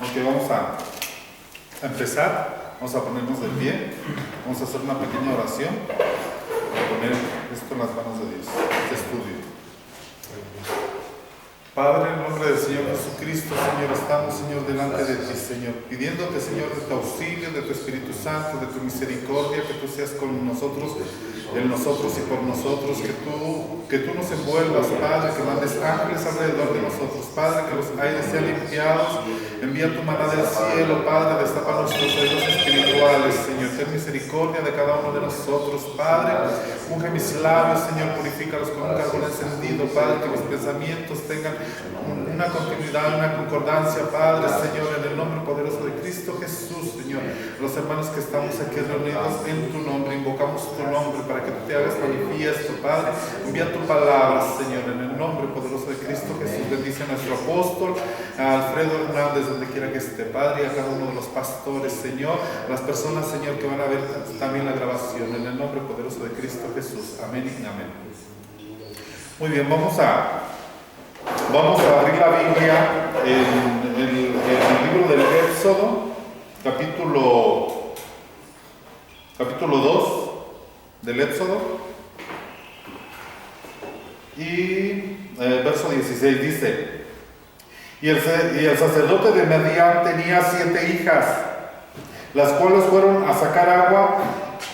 Ok, vamos a empezar, vamos a ponernos de pie, vamos a hacer una pequeña oración para poner esto en las manos de Dios, este estudio. Padre, en nombre del Señor Jesucristo, Señor, estamos, Señor, delante de ti, Señor, pidiéndote, Señor, de tu auxilio, de tu Espíritu Santo, de tu misericordia, que tú seas con nosotros, en nosotros y por nosotros, que tú nos envuelvas, Padre, que mandes ángeles alrededor de nosotros, Padre, que los aires sean limpiados, envía tu maná del cielo, Padre, destapa nuestros oídos espirituales, Señor, ten misericordia de cada uno de nosotros, Padre, unge mis labios, Señor, purifícalos con un carbón encendido, Padre, que mis pensamientos tengan una continuidad, una concordancia, Padre, Señor, en el nombre poderoso de Cristo Jesús, Señor. Los hermanos que estamos aquí reunidos en tu nombre, invocamos tu nombre para que tú te hagas manifiesto, Padre. Envía tu palabra, Señor, en el nombre poderoso de Cristo Jesús. Bendice a nuestro apóstol, a Alfredo Hernández, donde quiera que esté, Padre, y a cada uno de los pastores, Señor, a las personas, Señor, que van a ver también la grabación, en el nombre poderoso de Cristo Jesús. Amén y amén. Muy bien, vamos a abrir la Biblia en el libro del Éxodo, capítulo 2 del Éxodo, y verso 16 dice: y el sacerdote de Madián tenía 7 hijas, las cuales fueron a sacar agua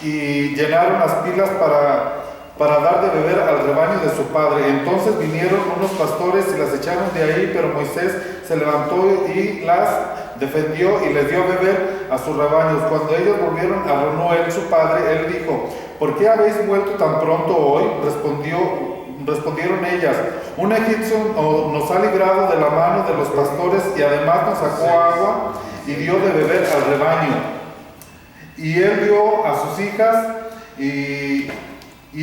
y llenaron las pilas para dar de beber al rebaño de su padre. Entonces vinieron unos pastores y las echaron de ahí, pero Moisés se levantó y las defendió y les dio a beber a sus rebaños. Cuando ellos volvieron a Reuel su padre, él dijo: ¿por qué habéis vuelto tan pronto hoy? Respondieron ellas: un egipcio nos ha librado de la mano de los pastores y además nos sacó agua y dio de beber al rebaño. Y él dio a sus hijas y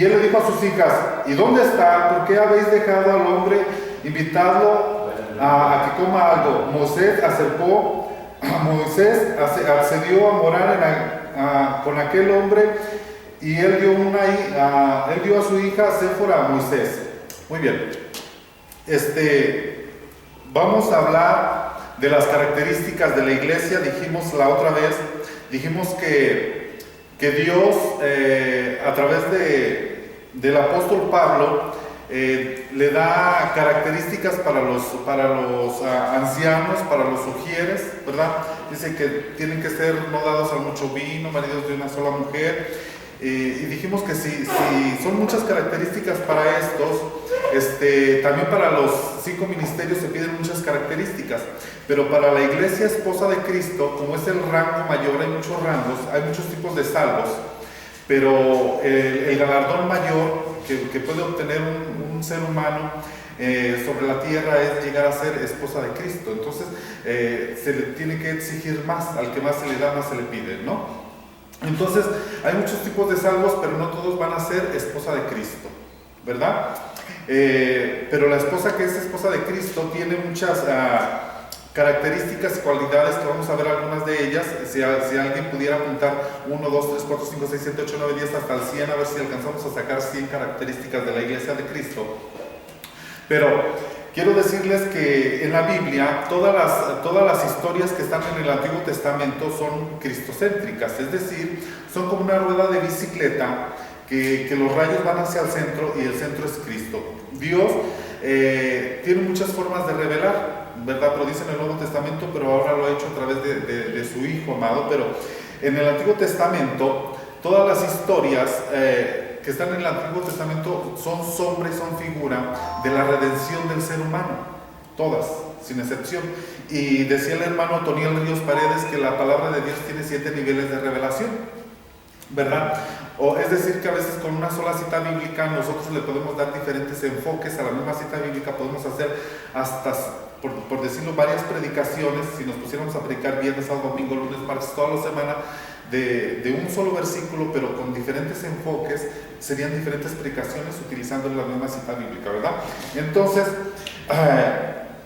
él le dijo a sus hijas: ¿y dónde está? ¿Por qué habéis dejado al hombre? Invitadlo a que coma algo. Moisés accedió a morar con aquel hombre, y él dio a su hija Séfora a Moisés. Muy bien. Vamos a hablar de las características de la iglesia. Dijimos la otra vez, que Dios, a través del apóstol Pablo, le da características para los ancianos, para los sugieres, ¿verdad? Dice que tienen que ser no dados a mucho vino, maridos de una sola mujer. Y dijimos que si son muchas características para estos, también para los 5 ministerios se piden muchas características, pero para la iglesia esposa de Cristo, como es el rango mayor, hay muchos rangos, hay muchos tipos de salvos, pero el galardón mayor que puede obtener un ser humano sobre la tierra es llegar a ser esposa de Cristo. Entonces se le tiene que exigir más, al que más se le da, más se le pide, ¿no? Entonces hay muchos tipos de salvos, pero no todos van a ser esposa de Cristo, ¿verdad? Pero la esposa que es esposa de Cristo tiene muchas características y cualidades, que vamos a ver algunas de ellas. Si alguien pudiera apuntar 1, 2, 3, 4, 5, 6, 7, 8, 9, 10 hasta el 100, a ver si alcanzamos a sacar 100 características de la iglesia de Cristo. Pero quiero decirles que en la Biblia todas las historias que están en el Antiguo Testamento son cristocéntricas, es decir, son como una rueda de bicicleta que los rayos van hacia el centro y el centro es Cristo. Dios tiene muchas formas de revelar, ¿verdad? Lo dice en el Nuevo Testamento, pero ahora lo ha hecho a través de su Hijo amado. Pero en el Antiguo Testamento, todas las historias que están en el Antiguo Testamento son sombra y son figura de la redención del ser humano, todas, sin excepción. Y decía el hermano Toniel Ríos Paredes que la palabra de Dios tiene 7 niveles de revelación, ¿verdad? Es decir, que a veces con una sola cita bíblica nosotros le podemos dar diferentes enfoques a la misma cita bíblica. Podemos hacer hasta, por decirlo, varias predicaciones, si nos pusiéramos a predicar viernes, sábado, domingo, lunes, martes, toda la semana, de un solo versículo, pero con diferentes enfoques. Serían diferentes predicaciones utilizando la misma cita bíblica, ¿verdad? Entonces,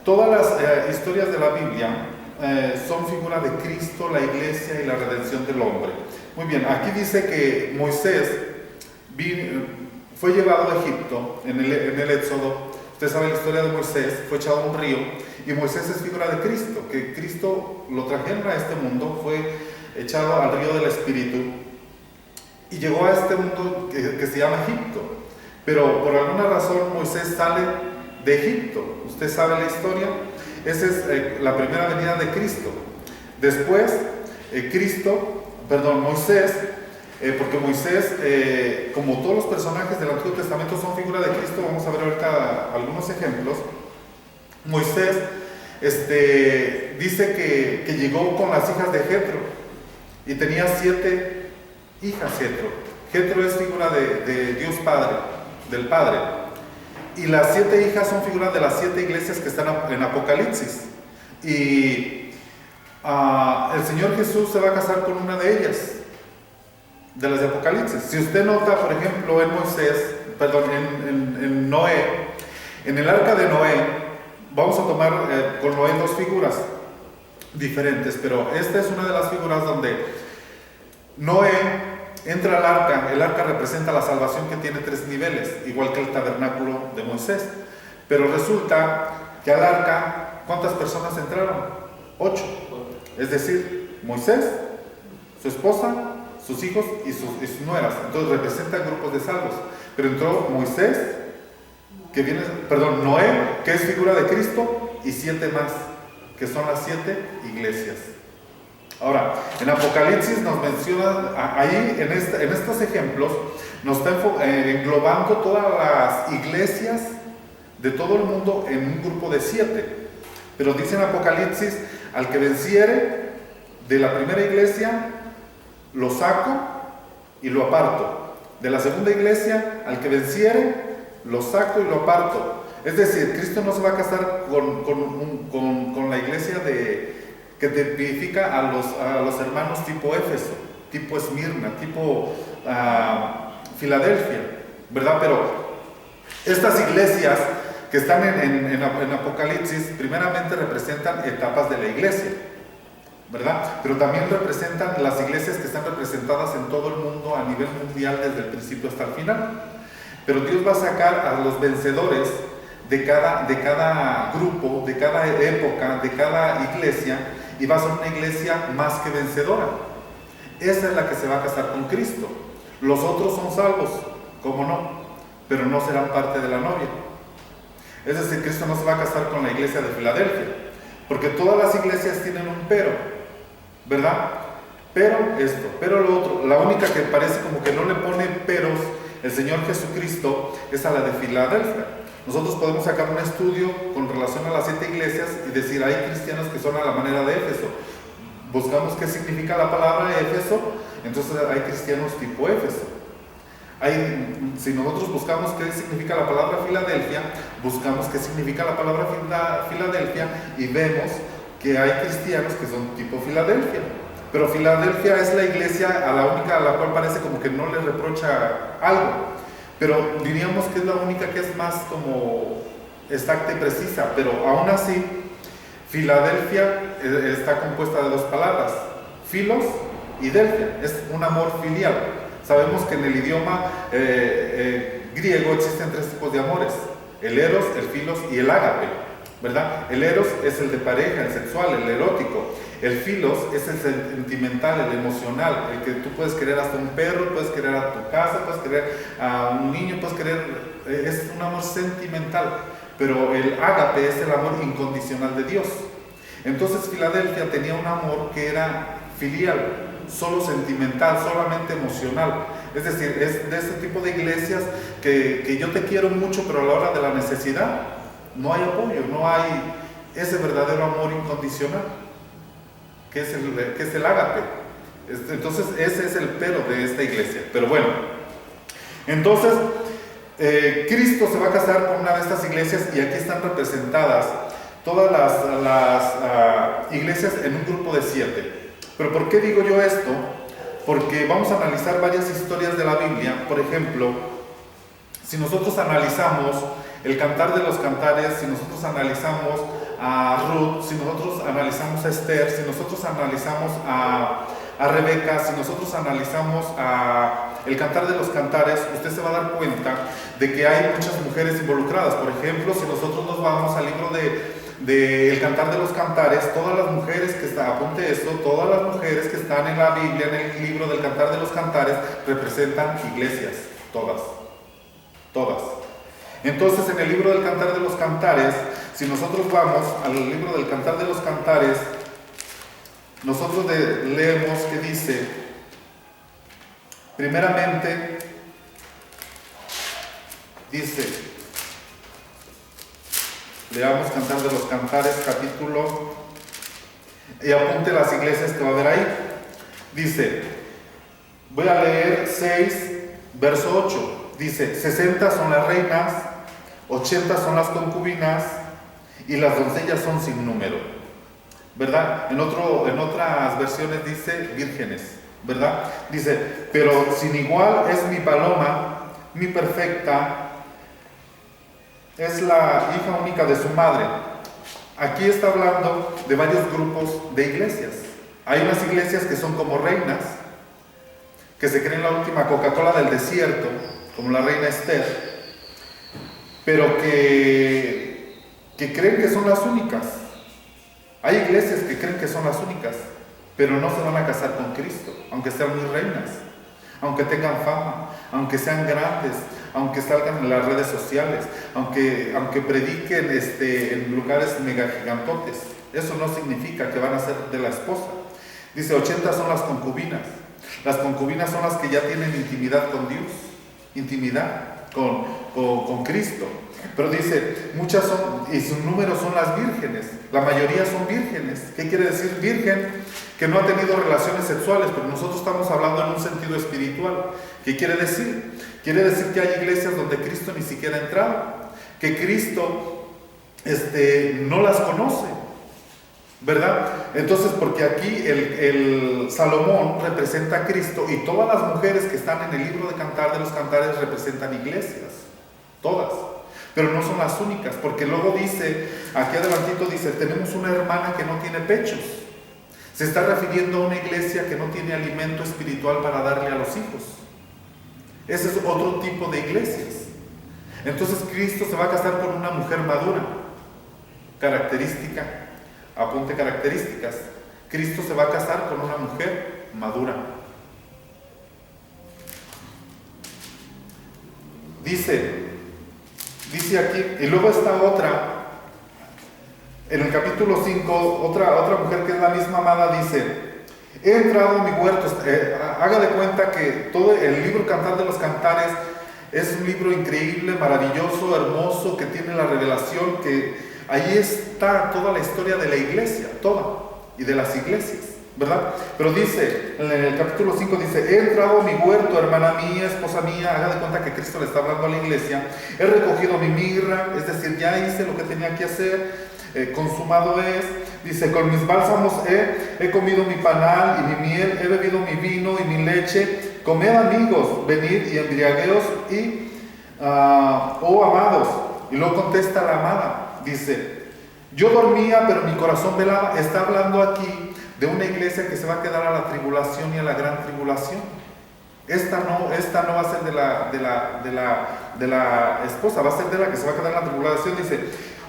todas las historias de la Biblia son figura de Cristo, la iglesia y la redención del hombre. Muy bien, aquí dice que Moisés fue llevado a Egipto en el Éxodo. Usted sabe la historia de Moisés, fue echado a un río, y Moisés es figura de Cristo, que Cristo lo trajeron a este mundo, fue echado al río del Espíritu, y llegó a este mundo que se llama Egipto. Pero por alguna razón Moisés sale de Egipto. Usted sabe la historia. Esa es la primera venida de Cristo. Después, Moisés, porque Moisés, como todos los personajes del Antiguo Testamento son figura de Cristo, vamos a ver ahorita algunos ejemplos. Moisés dice que llegó con las hijas de Jetro y tenía 7 hijas. Jetro es figura de Dios Padre, del Padre. Y las 7 hijas son figuras de las 7 iglesias que están en Apocalipsis. Y el Señor Jesús se va a casar con una de ellas, de las de Apocalipsis. Si usted nota, por ejemplo, en Noé, en el arca de Noé, vamos a tomar con Noé 2 figuras diferentes, pero esta es una de las figuras donde Noé entra al arca. El arca representa la salvación, que tiene 3 niveles, igual que el tabernáculo de Moisés. Pero resulta que al arca, ¿cuántas personas entraron? 8. Es decir, Moisés, su esposa, sus hijos y sus nueras. Entonces representan grupos de salvos. Pero entró Moisés, Noé, que es figura de Cristo, y 7 más, que son las 7 iglesias. Ahora, en Apocalipsis nos menciona, ahí en estos ejemplos, nos está englobando todas las iglesias de todo el mundo en un grupo de 7. Pero dice en Apocalipsis, al que venciere de la primera iglesia, lo saco y lo aparto. De la segunda iglesia, al que venciere, lo saco y lo aparto. Es decir, Cristo no se va a casar con la iglesia que tipifica a los hermanos tipo Éfeso, tipo Esmirna, tipo Filadelfia, ¿verdad? Pero estas iglesias que están en Apocalipsis, primeramente representan etapas de la iglesia, ¿verdad? Pero también representan las iglesias que están representadas en todo el mundo a nivel mundial desde el principio hasta el final. Pero Dios va a sacar a los vencedores de cada grupo, de cada época, de cada iglesia, y va a ser una iglesia más que vencedora. Esa es la que se va a casar con Cristo. Los otros son salvos, ¿cómo no? Pero no serán parte de la novia. Es decir, Cristo no se va a casar con la iglesia de Filadelfia, porque todas las iglesias tienen un pero, ¿verdad? Pero esto, pero lo otro. La única que parece como que no le pone peros el Señor Jesucristo es a la de Filadelfia. Nosotros podemos sacar un estudio con relación a las 7 iglesias y decir, hay cristianos que son a la manera de Éfeso. Buscamos qué significa la palabra Éfeso, entonces hay cristianos tipo Éfeso. Si nosotros buscamos qué significa la palabra Filadelfia, buscamos qué significa la palabra Filadelfia y vemos que hay cristianos que son tipo Filadelfia. Pero Filadelfia es la iglesia a la única a la cual parece como que no le reprocha algo. Pero diríamos que es la única que es más como exacta y precisa. Pero aún así, Filadelfia está compuesta de 2 palabras, filos y delfia. Es un amor filial. Sabemos que en el idioma griego existen 3 tipos de amores: el eros, el filos y el ágape, ¿verdad? El eros es el de pareja, el sexual, el erótico. El filos es el sentimental, el emocional, el que tú puedes querer hasta un perro, puedes querer a tu casa, puedes querer a un niño, puedes querer, es un amor sentimental. Pero el ágape es el amor incondicional de Dios. Entonces Filadelfia tenía un amor que era filial, solo sentimental, solamente emocional. Es decir, es de ese tipo de iglesias que yo te quiero mucho, pero a la hora de la necesidad no hay apoyo, no hay ese verdadero amor incondicional, que es el ágape. Entonces ese es el pero de esta iglesia. Pero bueno, entonces Cristo se va a casar con una de estas iglesias, y aquí están representadas todas las iglesias en un grupo de 7. Pero ¿por qué digo yo esto? Porque vamos a analizar varias historias de la Biblia. Por ejemplo, si nosotros analizamos el Cantar de los Cantares, si nosotros analizamos a Ruth, si nosotros analizamos a Esther, si nosotros analizamos a Rebeca, si nosotros analizamos a el Cantar de los Cantares, usted se va a dar cuenta de que hay muchas mujeres involucradas. Por ejemplo, si nosotros nos vamos al libro de El Cantar de los Cantares, todas las mujeres que están, apunte esto, todas las mujeres que están en la Biblia, en el libro del Cantar de los Cantares, representan iglesias, todas. Entonces, en el libro del Cantar de los Cantares, si nosotros vamos al libro del Cantar de los Cantares, nosotros leemos que dice, primeramente, dice, leamos Cantar de los Cantares, capítulo, y apunte las iglesias que va a haber ahí. Dice, voy a leer 6, verso 8. Dice, 60 son las reinas, 80 son las concubinas, y las doncellas son sin número, ¿verdad? En otras versiones dice vírgenes, ¿verdad? Dice, pero sin igual es mi paloma, mi perfecta, es la hija única de su madre. Aquí está hablando de varios grupos de iglesias. Hay unas iglesias que son como reinas, que se creen la última Coca-Cola del desierto, como la reina Esther, pero que creen que son las únicas. Hay iglesias que creen que son las únicas, pero no se van a casar con Cristo, aunque sean muy reinas, aunque tengan fama, aunque sean grandes, aunque salgan en las redes sociales, aunque prediquen en lugares mega gigantotes. Eso no significa que van a ser de la esposa. Dice, 80 son las concubinas. Las concubinas son las que ya tienen intimidad con Dios, intimidad con Cristo. Pero dice, muchas son, y su número son las vírgenes. La mayoría son vírgenes. ¿Qué quiere decir virgen? Que no ha tenido relaciones sexuales, pero nosotros estamos hablando en un sentido espiritual. ¿Qué quiere decir? Quiere decir que hay iglesias donde Cristo ni siquiera ha entrado, que Cristo no las conoce, ¿verdad? Entonces, porque aquí el Salomón representa a Cristo, y todas las mujeres que están en el libro de Cantar de los Cantares representan iglesias, todas, pero no son las únicas, porque luego dice, aquí adelantito dice, tenemos una hermana que no tiene pechos. Se está refiriendo a una iglesia que no tiene alimento espiritual para darle a los hijos. Ese es otro tipo de iglesias. Entonces Cristo se va a casar con una mujer madura. Característica, apunte características. Cristo se va a casar con una mujer madura. Dice aquí, y luego está otra, en el capítulo 5, otra mujer que es la misma amada, dice, he entrado a mi huerto. Haga de cuenta que todo el libro Cantar de los Cantares es un libro increíble, maravilloso, hermoso, que tiene la revelación, que ahí está toda la historia de la iglesia, toda, y de las iglesias, ¿verdad? Pero dice, en el capítulo 5 dice, he entrado a mi huerto, hermana mía, esposa mía. Haga de cuenta que Cristo le está hablando a la iglesia. He recogido mi mirra, es decir, ya hice lo que tenía que hacer, consumado es. Dice, con mis bálsamos he comido mi panal y mi miel, he bebido mi vino y mi leche. Comed, amigos, venid y embriagueos oh amados. Y luego contesta la amada, dice, yo dormía pero mi corazón velaba. Está hablando aquí de una iglesia que se va a quedar a la tribulación y a la gran tribulación. Esta no va a ser de la esposa, va a ser de la que se va a quedar en la tribulación. Dice,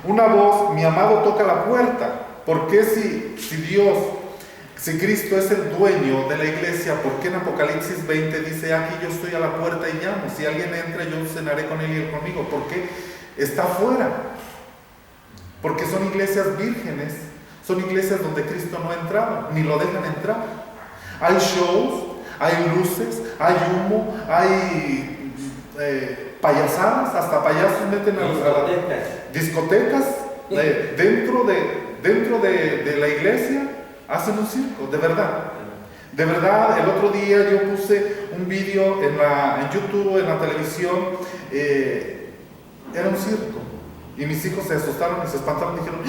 una voz, mi amado toca la puerta. ¿Por qué si Cristo es el dueño de la iglesia, por qué en Apocalipsis 20 dice, aquí yo estoy a la puerta y llamo? Si alguien entra, yo cenaré con él y él conmigo. ¿Por qué está afuera? Porque son iglesias vírgenes, son iglesias donde Cristo no ha entrado, ni lo dejan entrar. Hay shows, hay luces, hay humo, hay payasadas, hasta payasos meten a las discotecas dentro de la iglesia. Hacen un circo, de verdad. De verdad, el otro día yo puse un vídeo en YouTube, en la televisión, era un circo. Y mis hijos se asustaron y se espantaron y dijeron,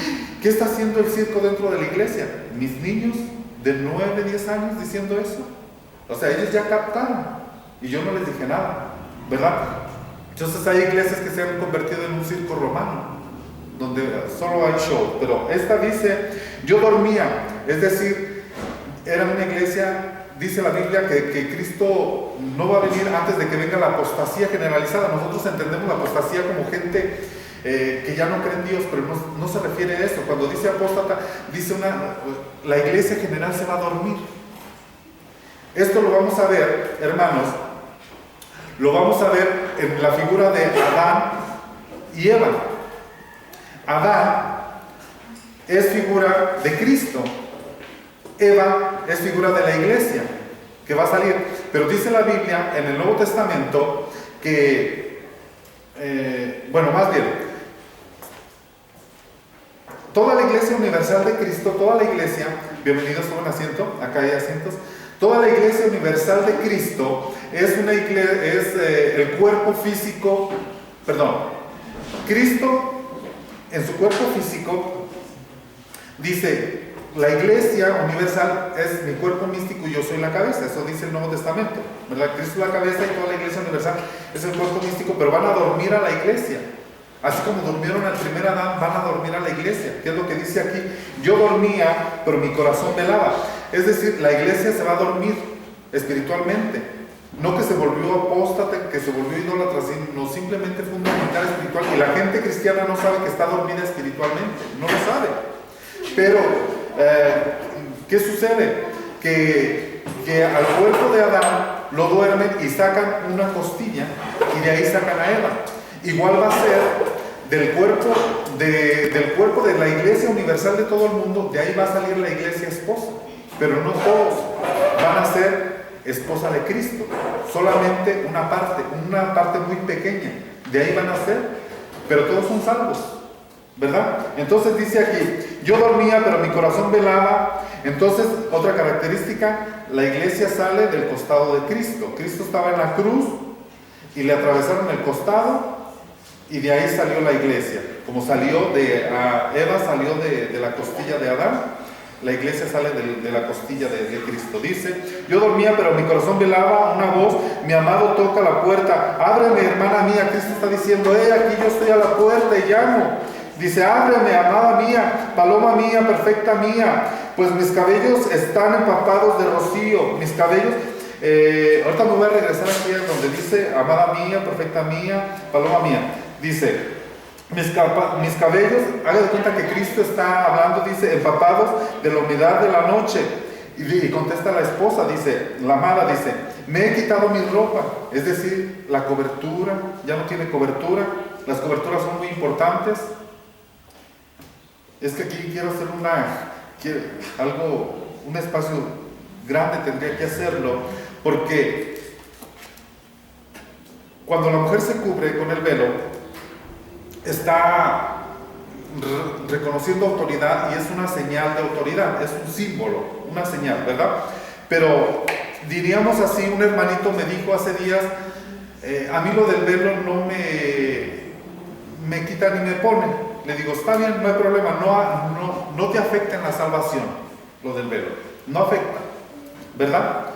¿qué está haciendo el circo dentro de la iglesia? Mis niños de 9, 10 años diciendo eso. O sea, ellos ya captaron. Y yo no les dije nada, ¿verdad? Entonces hay iglesias que se han convertido en un circo romano, donde solo hay show. Pero esta dice, yo dormía, es decir, era una iglesia dice la Biblia que Cristo no va a venir antes de que venga la apostasía generalizada. Nosotros entendemos la apostasía como gente que ya no cree en Dios, pero no se refiere a eso. Cuando dice apóstata, dice la iglesia general se va a dormir. Esto lo vamos a ver, hermanos, lo vamos a ver en la figura de Adán y Eva. Adán es figura de Cristo. Eva es figura de la iglesia que va a salir. Pero dice la Biblia en el Nuevo Testamento que, más bien, toda la iglesia universal de Cristo, toda la iglesia, bienvenidos, tomen asiento, acá hay asientos. Toda la iglesia universal de Cristo es el cuerpo físico, Cristo en su cuerpo físico dice, la iglesia universal es mi cuerpo místico y yo soy la cabeza. Eso dice el Nuevo Testamento, ¿verdad? Cristo es la cabeza y toda la iglesia universal es el cuerpo místico, pero van a dormir a la iglesia. Así como durmieron al primer Adán, van a dormir a la iglesia. ¿Qué es lo que dice aquí? Yo dormía, pero mi corazón velaba. Es decir, la iglesia se va a dormir espiritualmente. No que se volvió apóstata, que se volvió idólatra, sino simplemente fundamental espiritual. Y la gente cristiana no sabe que está dormida espiritualmente. No lo sabe. Pero, ¿qué sucede? Que al cuerpo de Adán lo duermen y sacan una costilla y de ahí sacan a Eva. Igual va a ser del cuerpo de la iglesia universal de todo el mundo, de ahí va a salir la iglesia esposa. Pero no todos van a ser esposa de Cristo, solamente una parte muy pequeña, de ahí van a ser, pero todos son salvos, ¿verdad? Entonces dice aquí, yo dormía pero mi corazón velaba. Entonces otra característica, la iglesia sale del costado de Cristo. Cristo estaba en la cruz y le atravesaron el costado y de ahí salió la iglesia. Como Eva salió de la costilla de Adán, la iglesia sale de la costilla de Cristo. Dice, yo dormía pero mi corazón velaba, una voz, mi amado toca la puerta, ábreme hermana mía. Cristo está diciendo, aquí yo estoy a la puerta y llamo. Dice, ábreme amada mía, paloma mía, perfecta mía, pues mis cabellos están empapados de rocío. Mis cabellos, ahorita me voy a regresar aquí donde dice, amada mía, perfecta mía, paloma mía. Dice, mis cabellos, haga de cuenta que Cristo está hablando, dice, empapados de la humedad de la noche. Y contesta la esposa, dice, la amada, dice, me he quitado mi ropa. Es decir, la cobertura, ya no tiene cobertura. Las coberturas son muy importantes. Es que aquí quiero hacer un espacio grande, tendría que hacerlo, porque cuando la mujer se cubre con el velo, está reconociendo autoridad y es una señal de autoridad, es un símbolo, una señal, ¿verdad? Pero diríamos así, un hermanito me dijo hace días, a mí lo del velo no me quita ni me pone. Le digo, está bien, no hay problema, no te afecta en la salvación, lo del velo, no afecta, ¿verdad?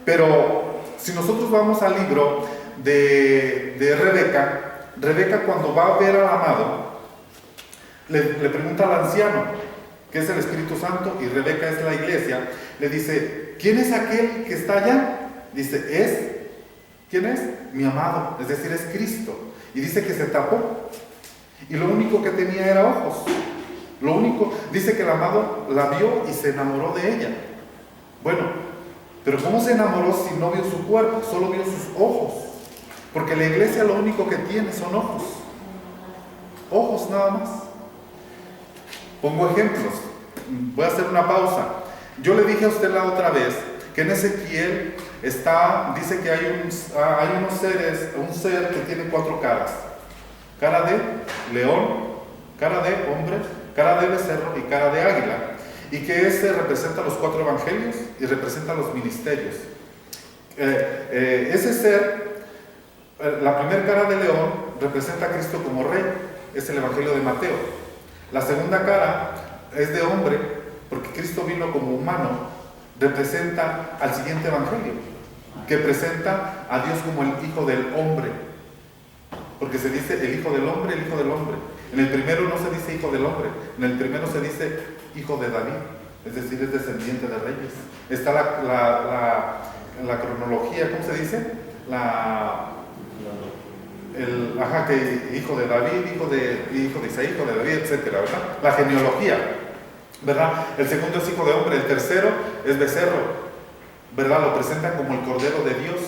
Pero si nosotros vamos al libro de Rebeca cuando va a ver al amado, le pregunta al anciano, que es el Espíritu Santo, y Rebeca es la iglesia, le dice, ¿quién es aquel que está allá? Dice, ¿quién es? Mi amado, es decir, es Cristo. Y dice que se tapó, y lo único que tenía era ojos. Lo único, dice que el amado la vio y se enamoró de ella. Bueno, pero ¿cómo se enamoró si no vio su cuerpo? Solo vio sus ojos. Porque la iglesia lo único que tiene son ojos. Ojos nada más. Pongo ejemplos. Voy a hacer una pausa. Yo le dije a usted la otra vez que en Ezequiel dice que hay unos seres, un ser que tiene 4 caras. Cara de león, cara de hombre, cara de becerro y cara de águila. Y que ese representa los 4 evangelios y representa los ministerios. Ese ser, la primera cara de león representa a Cristo como rey, es el evangelio de Mateo. La segunda cara es de hombre, porque Cristo vino como humano, representa al siguiente evangelio, que presenta a Dios como el Hijo del Hombre, porque se dice el Hijo del Hombre, el Hijo del Hombre. En el primero no se dice Hijo del Hombre, en el primero se dice Hijo de David, es decir, es descendiente de reyes. Está la cronología, ¿cómo se dice? Que hijo de David, hijo de Isaí, hijo de David, etcétera, ¿verdad? La genealogía, ¿verdad? El segundo es hijo de hombre, el tercero es becerro, ¿verdad? Lo presentan como el Cordero de Dios,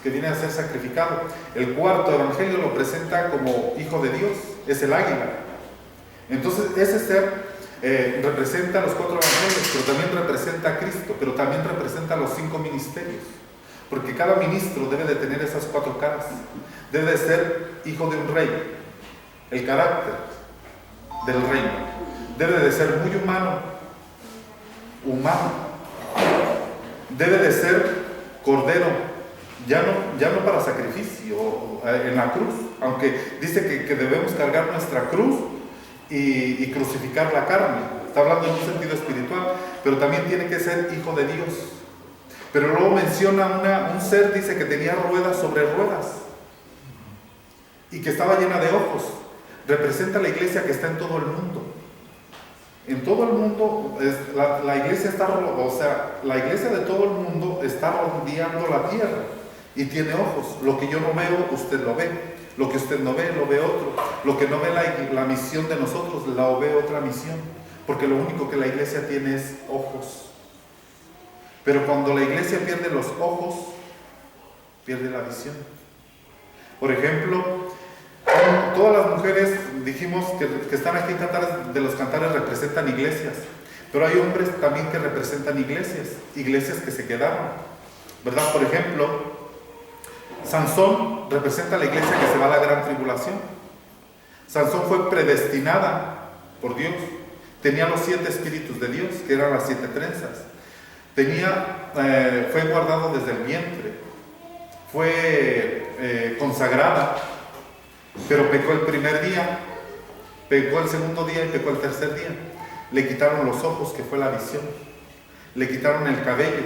que viene a ser sacrificado. El cuarto evangelio lo presenta como hijo de Dios, es el águila. Entonces, ese ser representa los 4 evangelios, pero también representa a Cristo, pero también representa los 5 ministerios. Porque cada ministro debe de tener esas 4 caras. Debe de ser hijo de un rey, el carácter del reino. Debe de ser muy humano. Debe de ser cordero, ya no para sacrificio en la cruz, aunque dice que debemos cargar nuestra cruz y crucificar la carne. Está hablando en un sentido espiritual, pero también tiene que ser hijo de Dios. Pero luego menciona un ser, dice que tenía ruedas sobre ruedas y que estaba llena de ojos. Representa la iglesia que está en todo el mundo. En todo el mundo, la iglesia la iglesia de todo el mundo está rodeando la tierra y tiene ojos. Lo que yo no veo, usted lo ve. Lo que usted no ve, lo ve otro. Lo que no ve la misión de nosotros, la ve otra misión. Porque lo único que la iglesia tiene es ojos. Pero cuando la iglesia pierde los ojos, pierde la visión. Por ejemplo, todas las mujeres, dijimos que están aquí en Cantares, de los Cantares representan iglesias. Pero hay hombres también que representan iglesias que se quedaron, ¿verdad? Por ejemplo, Sansón representa la iglesia que se va a la gran tribulación. Sansón fue predestinada por Dios. Tenía los 7 espíritus de Dios, que eran las 7 trenzas. Fue guardado desde el vientre. Fue consagrada, pero pecó el primer día, pecó el segundo día y pecó el tercer día. Le quitaron los ojos, que fue la visión. Le quitaron el cabello,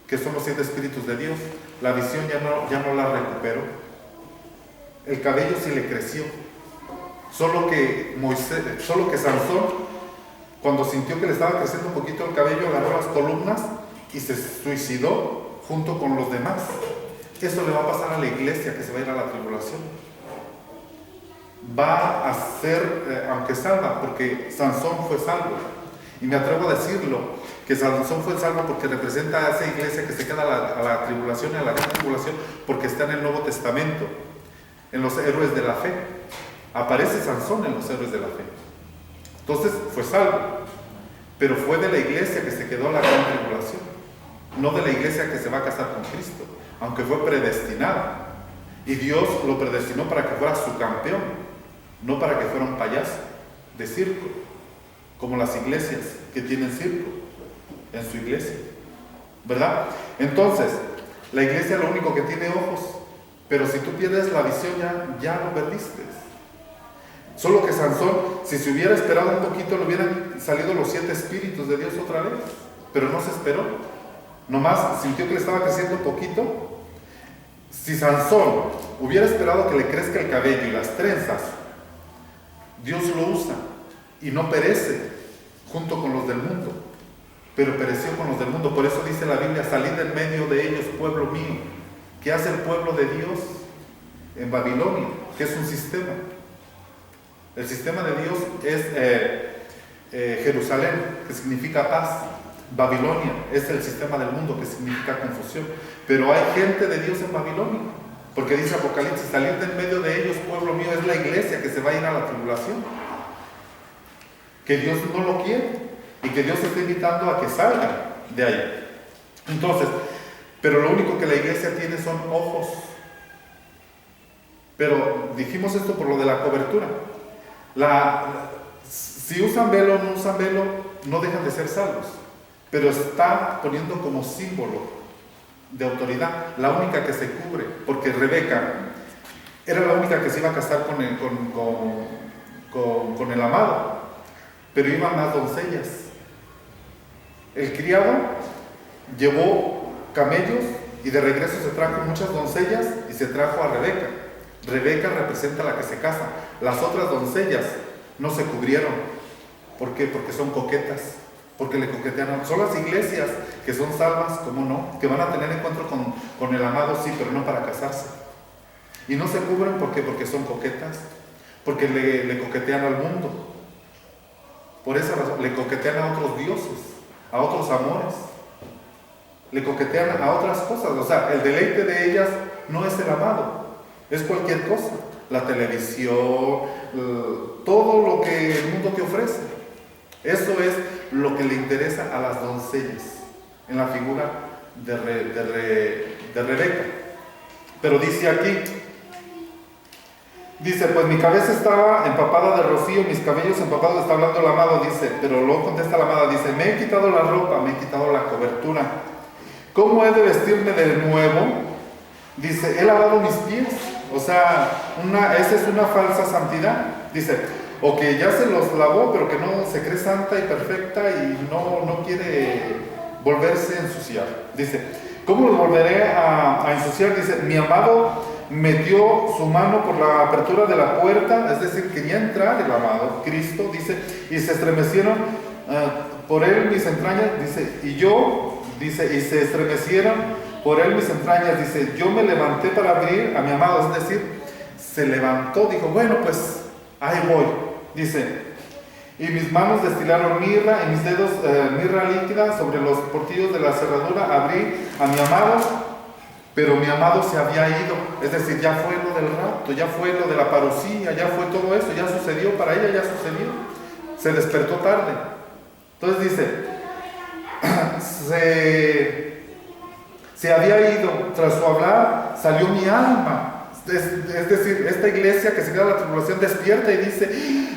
que son los 7 espíritus de Dios. La visión ya no la recuperó. El cabello sí le creció. Solo que Sansón, cuando sintió que le estaba creciendo un poquito el cabello, agarró las columnas y se suicidó junto con los demás. Eso le va a pasar a la iglesia que se va a ir a la tribulación. Va a ser, aunque salva, porque Sansón fue salvo. Y me atrevo a decirlo, que Sansón fue salvo porque representa a esa iglesia que se queda a la tribulación y a la gran tribulación, porque está en el Nuevo Testamento, en los héroes de la fe. Aparece Sansón en los héroes de la fe. Entonces fue salvo, pero fue de la iglesia que se quedó a la gran tribulación, no de la iglesia que se va a casar con Cristo, aunque fue predestinada. Y Dios lo predestinó para que fuera su campeón, no para que fuera un payaso de circo, como las iglesias que tienen circo en su iglesia, ¿verdad? Entonces, la iglesia lo único que tiene ojos, pero si tú pierdes la visión ya lo perdiste. Solo que Sansón, si se hubiera esperado un poquito, le hubieran salido los 7 espíritus de Dios otra vez, pero no se esperó. Nomás sintió que le estaba creciendo un poquito. Si Sansón hubiera esperado que le crezca el cabello y las trenzas, Dios lo usa y no perece junto con los del mundo, pero pereció con los del mundo. Por eso dice la Biblia: salid en medio de ellos, pueblo mío. ¿Qué hace el pueblo de Dios en Babilonia? Que es un sistema. El sistema de Dios es Jerusalén, que significa paz. Babilonia es el sistema del mundo, que significa confusión. Pero hay gente de Dios en Babilonia, porque dice Apocalipsis: salid en medio de ellos, pueblo mío. Es la iglesia que se va a ir a la tribulación, que Dios no lo quiere y que Dios está invitando a que salgan de ahí. Entonces, pero lo único que la iglesia tiene son ojos. Pero dijimos esto por lo de la cobertura. Si usan velo o no usan velo, no dejan de ser salvos, pero está poniendo como símbolo de autoridad, la única que se cubre, porque Rebeca era la única que se iba a casar con el amado, pero iban más doncellas. El criado llevó camellos y de regreso se trajo muchas doncellas y se trajo a Rebeca. Rebeca representa a la que se casa. Las otras doncellas no se cubrieron, ¿Por qué? Porque son coquetas, porque le coquetean. Son las iglesias que son salvas, ¿cómo no? Que van a tener encuentro con el amado, sí, pero no para casarse. Y no se cubren, ¿por qué? Porque son coquetas, porque le coquetean al mundo. Por esa razón, le coquetean a otros dioses, a otros amores, le coquetean a otras cosas. O sea, el deleite de ellas no es el amado, es cualquier cosa. La televisión, todo lo que el mundo te ofrece. Eso es lo que le interesa a las doncellas, en la figura de Rebeca. Pero dice aquí, dice, pues mi cabeza estaba empapada de rocío, mis cabellos empapados, está hablando el amado, dice, pero luego contesta la amada, dice, me he quitado la ropa, me he quitado la cobertura. ¿Cómo he de vestirme de nuevo? Dice, he lavado mis pies. O sea, esa es una falsa santidad. Dice, o que ya se los lavó, pero que no se cree santa y perfecta y no quiere volverse a ensuciar. Dice, ¿cómo los volveré a ensuciar? Dice, mi amado metió su mano por la apertura de la puerta, es decir, quería entrar el amado, Cristo, dice, y se estremecieron por él mis entrañas, dice, y se estremecieron por él mis entrañas, dice, yo me levanté para abrir a mi amado, es decir, se levantó, dijo, bueno, pues, ahí voy, dice, y mis manos destilaron mirra, y mis dedos mirra líquida sobre los portillos de la cerradura, abrí a mi amado, pero mi amado se había ido, es decir, ya fue lo del rapto, ya fue lo de la parucía, ya fue todo eso, ya sucedió, para ella ya sucedió, se despertó tarde. Entonces dice, se había ido, tras su hablar salió mi alma, es decir, esta iglesia que se queda en la tribulación despierta y dice,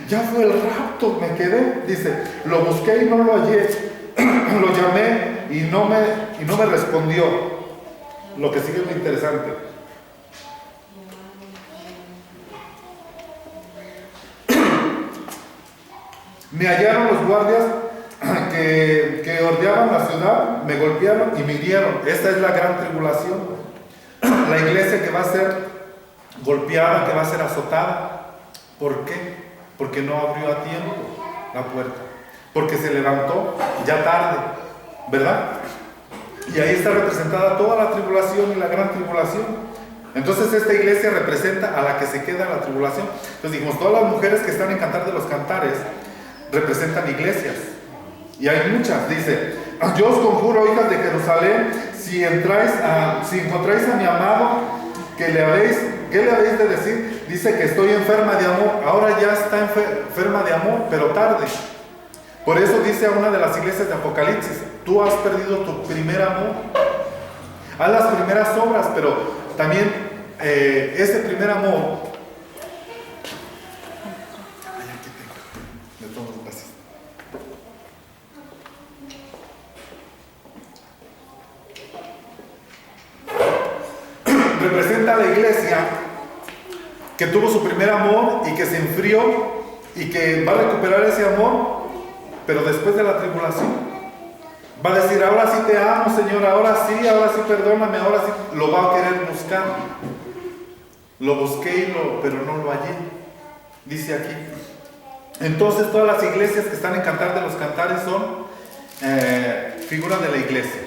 ya fue el rapto, me quedé, dice, lo busqué y no lo hallé, lo llamé y no me respondió. Lo que sigue es lo interesante. Me hallaron los guardias que ordeaban la ciudad, me golpearon y me hirieron. Esta es la gran tribulación. La iglesia que va a ser golpeada, que va a ser azotada. ¿Por qué? Porque no abrió a tiempo la puerta. Porque se levantó ya tarde, ¿verdad? Y ahí está representada toda la tribulación y la gran tribulación. Entonces esta iglesia representa a la que se queda en la tribulación. Entonces dijimos, todas las mujeres que están en Cantar de los Cantares representan iglesias. Y hay muchas, dice, yo os conjuro, hijas de Jerusalén, si encontráis a mi amado, ¿qué le habéis de decir? Dice que estoy enferma de amor. Ahora ya está enferma de amor, pero tarde. Por eso dice a una de las iglesias de Apocalipsis, tú has perdido tu primer amor. Haz las primeras obras, pero también ese primer amor. Representa a la iglesia que tuvo su primer amor y que se enfrió y que va a recuperar ese amor, pero después de la tribulación. Va a decir, ahora sí te amo, Señor, ahora sí perdóname, ahora sí. Lo va a querer buscar. Lo busqué, pero no lo hallé. Dice aquí. Entonces todas las iglesias que están en Cantar de los Cantares son figuras de la iglesia.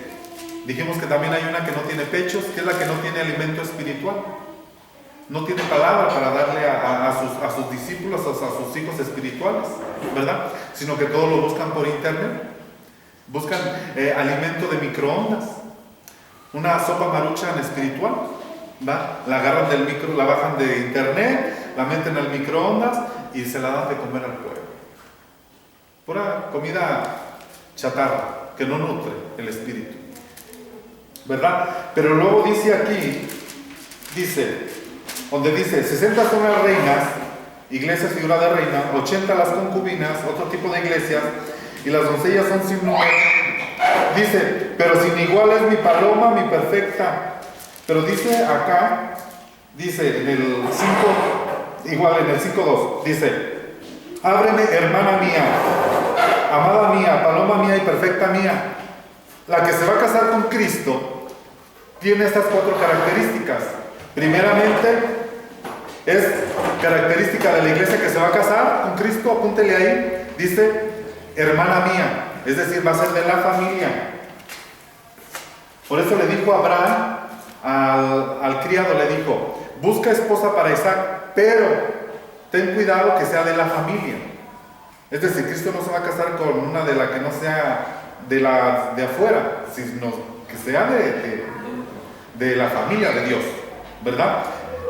Dijimos que también hay una que no tiene pechos, que es la que no tiene alimento espiritual. No tiene palabra para darle a sus discípulos, a sus hijos espirituales, ¿verdad? Sino que todo lo buscan por internet. Buscan alimento de microondas. Una sopa maruchan espiritual, ¿verdad? La agarran del micro, la bajan de internet, la meten al microondas y se la dan de comer al pueblo. Pura comida chatarra, que no nutre el espíritu, ¿verdad? Pero luego dice aquí, donde dice, 60 son las reinas, iglesias figura de reina, 80 las concubinas, otro tipo de iglesias, y las doncellas son sin número. Dice, pero sin igual es mi paloma, mi perfecta. Pero dice acá, dice en el 5, igual en el 5.2, dice, ábreme, hermana mía, amada mía, paloma mía y perfecta mía. La que se va a casar con Cristo tiene estas 4 características. Primeramente, es característica de la iglesia que se va a casar con Cristo, apúntele ahí, dice, hermana mía, es decir, va a ser de la familia. Por eso le dijo Abraham al criado, le dijo, busca esposa para Isaac, pero ten cuidado que sea de la familia. Es decir, Cristo no se va a casar con una de la que no sea de afuera, sino que sea de la familia de Dios, ¿verdad?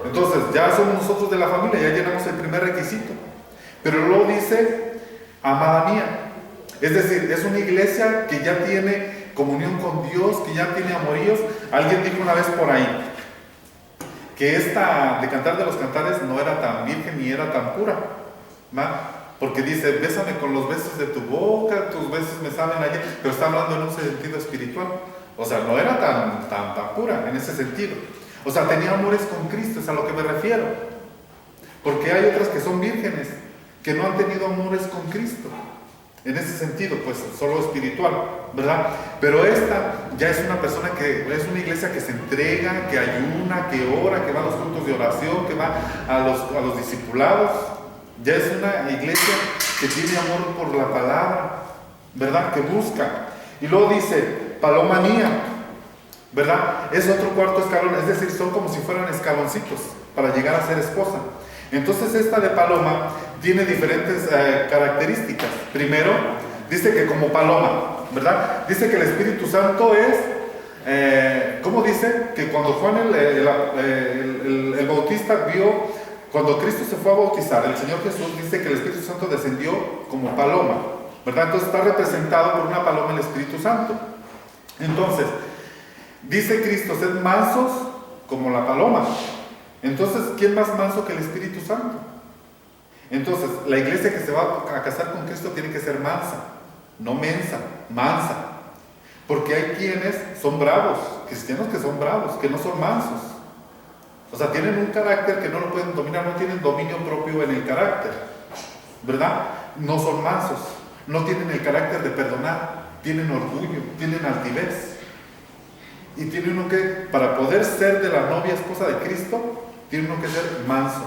Entonces ya somos nosotros de la familia, ya llenamos el primer requisito. Pero luego dice, amada mía, es decir, es una iglesia que ya tiene comunión con Dios, que ya tiene amoríos. Alguien dijo una vez por ahí que esta de Cantar de los Cantares no era tan virgen ni era tan pura, ¿va? Porque dice, bésame con los besos de tu boca, tus besos me saben ayer, pero está hablando en un sentido espiritual. O sea, no era tan pura en ese sentido. O sea, tenía amores con Cristo, es a lo que me refiero. Porque hay otras que son vírgenes, que no han tenido amores con Cristo. En ese sentido, pues, solo espiritual, ¿verdad? Pero esta ya es una persona que es una iglesia que se entrega, que ayuna, que ora, que va a los cultos de oración, que va a los discipulados. Ya es una iglesia que tiene amor por la palabra, ¿verdad? Que busca. Y luego dice, paloma mía, ¿verdad? Es otro cuarto escalón, es decir, son como si fueran escaloncitos para llegar a ser esposa. Entonces esta de paloma tiene diferentes características. Primero, dice que como paloma, ¿verdad? Dice que el Espíritu Santo es, ¿cómo dice? Que cuando Juan el Bautista vio, cuando Cristo se fue a bautizar, el Señor Jesús dice que el Espíritu Santo descendió como paloma, ¿verdad? Entonces está representado por una paloma el Espíritu Santo. Entonces, dice Cristo, sed mansos como la paloma. Entonces, ¿quién más manso que el Espíritu Santo? Entonces, la iglesia que se va a casar con Cristo tiene que ser mansa, no mensa, mansa. Porque hay quienes son bravos, cristianos que son bravos, que no son mansos. O sea, tienen un carácter que no lo pueden dominar, no tienen dominio propio en el carácter, ¿verdad? No son mansos, no tienen el carácter de perdonar, tienen orgullo, tienen altivez. Y tiene uno que, para poder ser de la novia esposa de Cristo, tiene uno que ser manso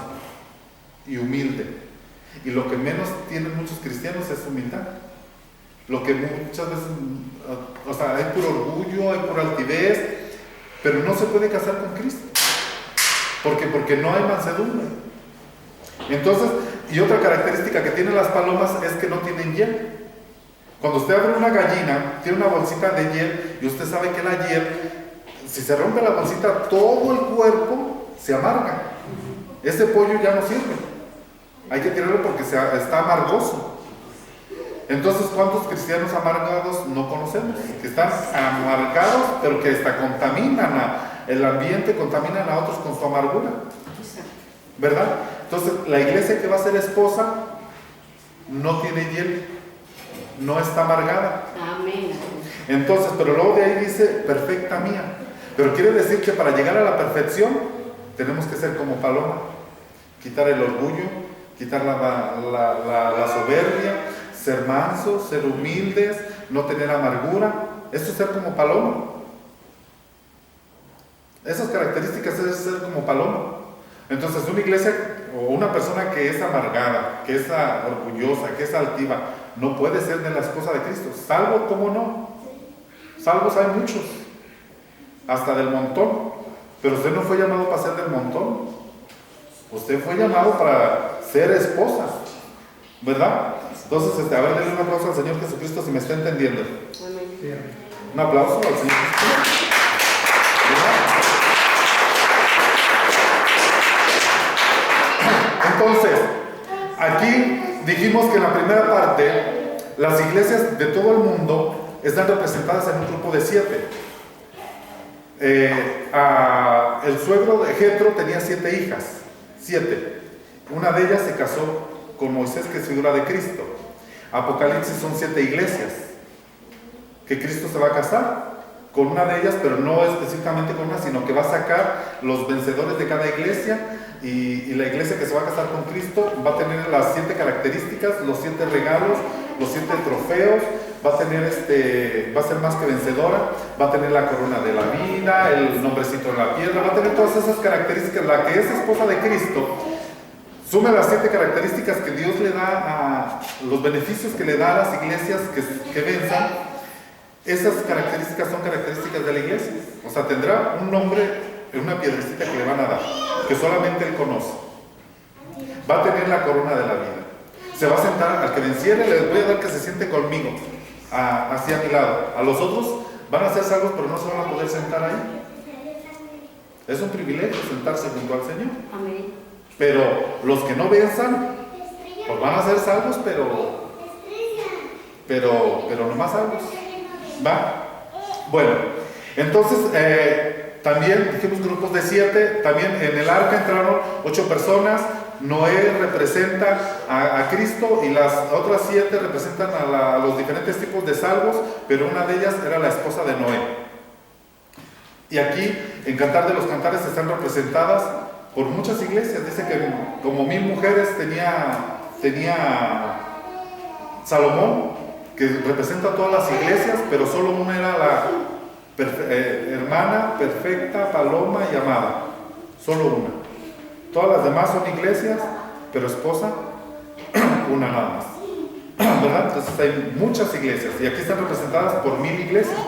y humilde. Y lo que menos tienen muchos cristianos es humildad. Lo que muchas veces, o sea, hay puro orgullo, hay pura altivez, pero no se puede casar con Cristo. ¿Por qué? Porque no hay mansedumbre. Entonces, y otra característica que tienen las palomas es que no tienen hiel. Cuando usted abre una gallina, tiene una bolsita de hiel, y usted sabe que la hiel, si se rompe la bolsita, todo el cuerpo se amarga. Ese pollo ya no sirve. Hay que tirarlo porque está amargoso. Entonces, ¿cuántos cristianos amargados no conocemos? Que están amargados, pero que hasta contaminan el ambiente, contaminan a otros con su amargura, ¿verdad? Entonces, la iglesia que va a ser esposa no tiene hiel, no está amargada. Amén. Entonces, pero luego de ahí dice, perfecta mía. Pero quiere decir que para llegar a la perfección, tenemos que ser como paloma. Quitar el orgullo, quitar la soberbia, ser mansos, ser humildes, no tener amargura. Eso es ser como paloma. Esas características es ser como paloma. Entonces, una iglesia o una persona que es amargada, que es orgullosa, que es altiva, no puede ser de la esposa de Cristo. Salvo, ¿cómo no? Salvos hay muchos, hasta del montón. Pero usted no fue llamado para ser del montón. Usted fue llamado para ser esposa, ¿verdad? Entonces, a ver, denle un aplauso al Señor Jesucristo si me está entendiendo. Amén. Un aplauso al Señor Jesucristo. Entonces, aquí dijimos que en la primera parte, las iglesias de todo el mundo están representadas en un grupo de 7. El suegro de Jetro tenía 7 hijas, 7. Una de ellas se casó con Moisés, que es figura de Cristo. Apocalipsis son 7 iglesias que Cristo se va a casar con una de ellas, pero no específicamente con una, sino que va a sacar los vencedores de cada iglesia, y la iglesia que se va a casar con Cristo va a tener las 7 características, los 7 regalos, los 7 trofeos, va a tener va a ser más que vencedora, va a tener la corona de la vida, el nombrecito en la piedra, va a tener todas esas características. La que es esposa de Cristo, sume las 7 características que Dios le da a los beneficios que le da a las iglesias que venzan. Esas características son características de la iglesia. O sea, tendrá un nombre en una piedrecita que le van a dar, que solamente él conoce. Va a tener la corona de la vida. Se va a sentar, al que venciere les voy a dar que se siente conmigo, hacia mi lado. A los otros van a ser salvos, pero no se van a poder sentar ahí. Es un privilegio sentarse junto al Señor. Amén. Pero los que no venzan, pues van a ser salvos, pero no más salvos. ¿Va? Bueno, entonces también dijimos grupos de 7. También en el arca entraron 8 personas. Noé representa a Cristo y las otras 7 representan a los diferentes tipos de salvos, pero una de ellas era la esposa de Noé. Y aquí, en Cantar de los Cantares, están representadas por muchas iglesias. Dice que como 1000 mujeres tenía Salomón, que representa a todas las iglesias, pero solo una era la hermana, perfecta, paloma y amada. Solo una. Todas las demás son iglesias, pero esposa, una nada más. ¿Verdad? Entonces hay muchas iglesias, y aquí están representadas por 1000 iglesias,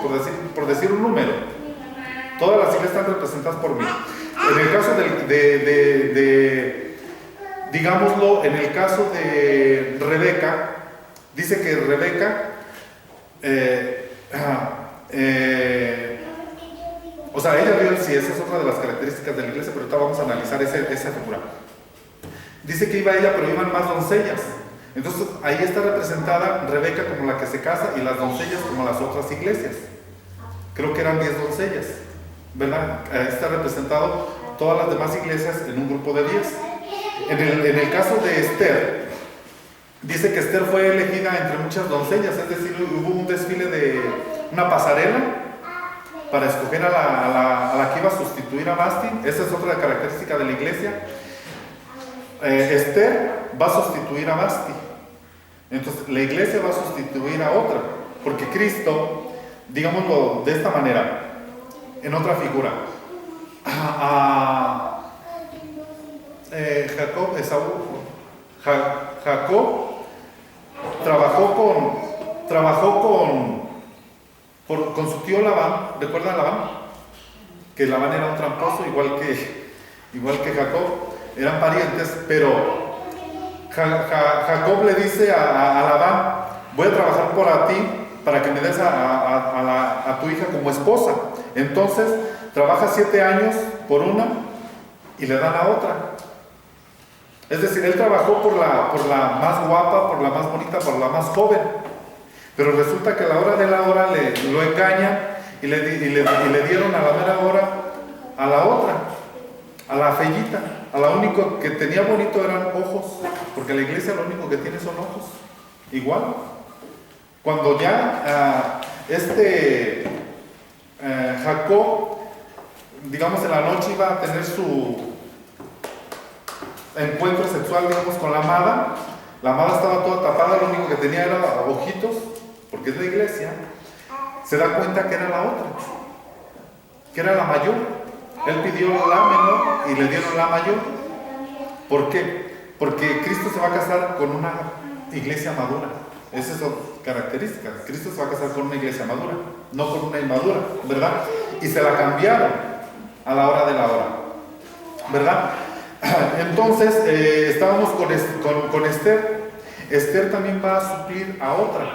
por decir un número. Todas las iglesias están representadas por 1000. En el caso digámoslo, en el caso de Rebeca, dice que Rebeca, o sea, ella vio el sí, esa es otra de las características de la iglesia, pero ahorita vamos a analizar esa figura. Dice que iba ella, pero iban más doncellas. Entonces, ahí está representada Rebeca como la que se casa y las doncellas como las otras iglesias. Creo que eran 10 doncellas, ¿verdad? Ahí está representado todas las demás iglesias en un grupo de 10. En el caso de Esther, dice que Esther fue elegida entre muchas doncellas, es decir, hubo un desfile de una pasarela para escoger a la que iba a sustituir a Vasti. Esa es otra característica de la iglesia. Esther va a sustituir a Vasti. Entonces la iglesia va a sustituir a otra, porque Cristo, digámoslo de esta manera, en otra figura, Jacob trabajó con su tío Labán. ¿Recuerdan a Labán? Que Labán era un tramposo, igual que Jacob, eran parientes, pero Jacob le dice a Labán: voy a trabajar por ti para que me des a tu hija como esposa. Entonces trabaja 7 años por una y le dan a otra. Es decir, él trabajó por la más guapa, por la más bonita, por la más joven. Pero resulta que a la hora de la hora lo engañan y le dieron a la mera hora a la otra, a la feillita. A la único que tenía bonito eran ojos, porque la iglesia lo único que tiene son ojos. Igual. Cuando ya Jacob, digamos, en la noche iba a tener su encuentro sexual, digamos, con la amada estaba toda tapada, lo único que tenía era ojitos, porque es la iglesia. Se da cuenta que era la otra, que era la mayor. Él pidió la menor y le dieron la mayor. ¿Por qué? Porque Cristo se va a casar con una iglesia madura. Esa es otra característica. Cristo se va a casar con una iglesia madura, no con una inmadura, ¿verdad? Y se la cambiaron a la hora de la hora, ¿verdad? Entonces, estábamos con Esther. Esther también va a suplir a otra.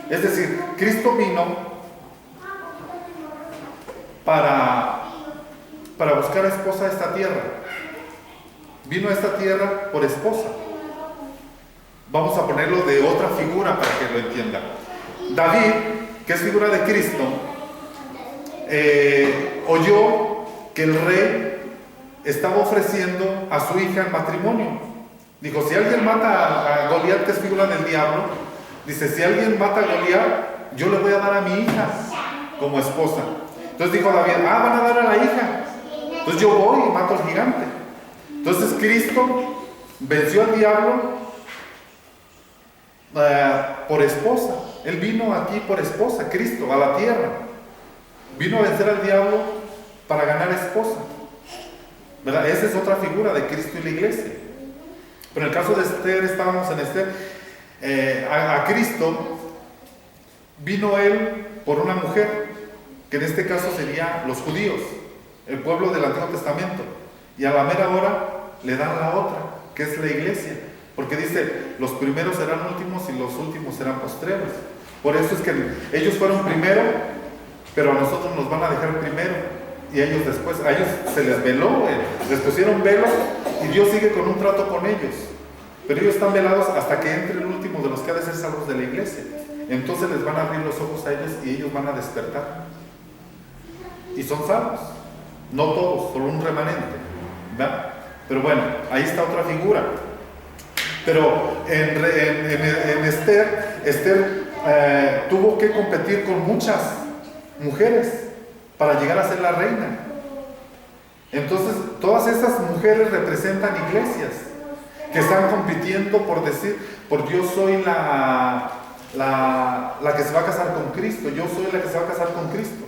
Es decir, Cristo vino para buscar esposa a esta tierra. Vino a esta tierra por esposa. Vamos a ponerlo de otra figura para que lo entiendan. David, que es figura de Cristo, oyó que el rey estaba ofreciendo a su hija en matrimonio. Dijo: si alguien mata a Goliat, que es figura del diablo, dice: si alguien mata a Goliat, yo le voy a dar a mi hija como esposa. Entonces dijo David: van a dar a la hija. Entonces yo voy y mato al gigante. Entonces Cristo venció al diablo por esposa. Él vino aquí por esposa, Cristo, a la tierra. Vino a vencer al diablo para ganar esposa, ¿verdad? Esa es otra figura de Cristo y la iglesia. Pero en el caso de Esther, estábamos en Esther, a Cristo vino él por una mujer, que en este caso serían los judíos, el pueblo del Antiguo Testamento, y a la mera hora le dan la otra, que es la iglesia, porque dice, los primeros serán últimos y los últimos serán postreros. Por eso es que ellos fueron primero, pero a nosotros nos van a dejar primero, y ellos después. A ellos se les veló, les pusieron velo, y Dios sigue con un trato con ellos, pero ellos están velados hasta que entre el último de los que ha de ser salvos de la iglesia. Entonces les van a abrir los ojos a ellos y ellos van a despertar y son salvos, no todos, solo un remanente, ¿verdad? Pero bueno, ahí está otra figura. Pero en Esther tuvo que competir con muchas mujeres para llegar a ser la reina. Entonces todas esas mujeres representan iglesias que están compitiendo por decir, por yo soy la que se va a casar con Cristo, yo soy la que se va a casar con Cristo.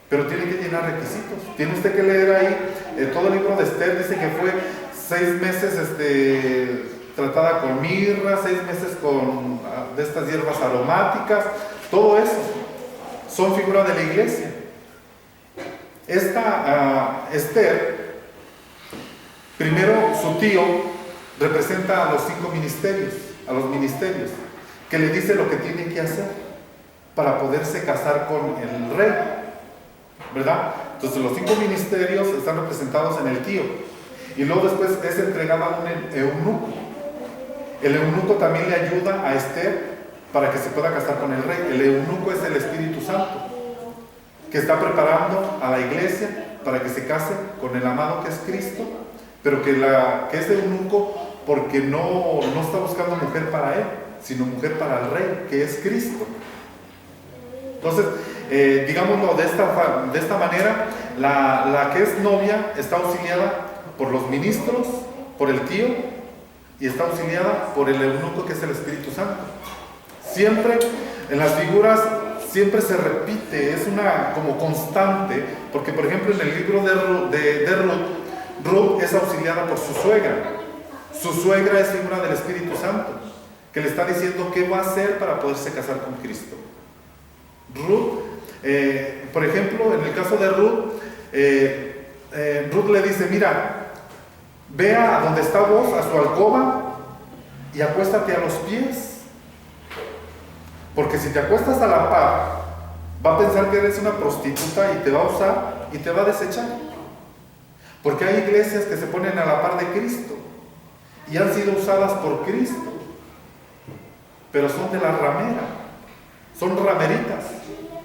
Pero tiene que llenar requisitos. Tiene usted que leer ahí todo el libro de Esther. Dice que fue 6 meses tratada con mirra, 6 meses con de estas hierbas aromáticas. Todo eso son figuras de la iglesia. Esta Esther, primero su tío representa a los 5 ministerios, a los ministerios, que le dice lo que tiene que hacer para poderse casar con el rey, ¿verdad? Entonces los 5 ministerios están representados en el tío, y luego después es entregado a un eunuco. El eunuco también le ayuda a Esther para que se pueda casar con el rey. El eunuco es el Espíritu Santo, que está preparando a la iglesia para que se case con el amado que es Cristo, pero que es eunuco porque no está buscando mujer para él, sino mujer para el rey, que es Cristo. Entonces, digámoslo de esta manera, la que es novia está auxiliada por los ministros, por el tío, y está auxiliada por el eunuco, que es el Espíritu Santo. Siempre en las figuras siempre se repite, es una como constante, porque por ejemplo en el libro de Ruth es auxiliada por su suegra. Su suegra es figura del Espíritu Santo, que le está diciendo qué va a hacer para poderse casar con Cristo. Ruth, por ejemplo, en el caso de Ruth, Ruth le dice, mira, ve a donde está vos, a su alcoba, y acuéstate a los pies, porque si te acuestas a la par, va a pensar que eres una prostituta y te va a usar y te va a desechar. Porque hay iglesias que se ponen a la par de Cristo y han sido usadas por Cristo, pero son de la ramera, son rameritas,